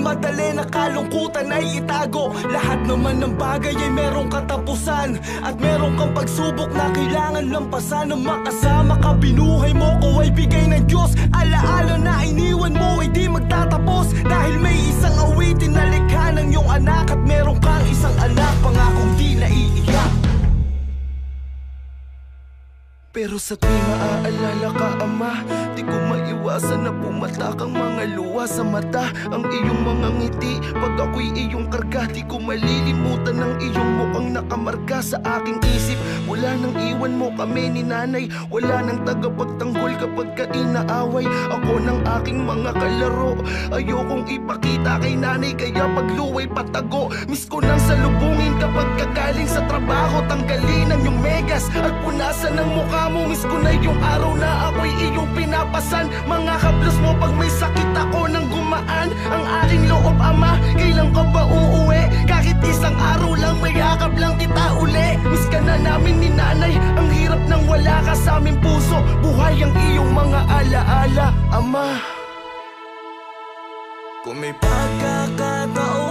madali na kalungkutan ay itago. Lahat naman ng bagay ay merong katapusan, at meron kang pagsubok na kailangan lampasan. Ang makasama ka, binuhay mo ko ay bigay ng Diyos. Alaala na iniwan mo ay di magtatapos, dahil may isang awitin na likha ng iyong anak, at meron kang isang anak pangakong di naiiyak. Pero sa tuwing maaalala ka, Ama, di ko maiwasan na pumatak ang mga luha sa mata. Ang iyong mga ngiti pag ako'y iyong karga, di ko malilimutan ang iyong mukhang nakamarka sa aking isip. Wala nang iwan mo kami ni nanay, wala nang tagapagtanggol kapag ka inaaway ako ng aking mga kalaro. Ayokong ipakita kay nanay, kaya pagluway patago. Miss ko nang salubungin kapag kagaling sa trabaho, tanggalin ang iyong megas at punasan ng mukha mo. Miss ko na yung araw na ako'y iyong pinapasan. Mga haplos mo pag may sakit ako nang gumaan ang aking loob, Ama. Kailan ka ba uuwi? Kahit isang araw lang, mayakap lang kita uli. Miss ka na namin ni nanay, ang hirap nang wala ka sa aming puso. Buhay ang iyong mga alaala, Ama. Kung may pagkakataon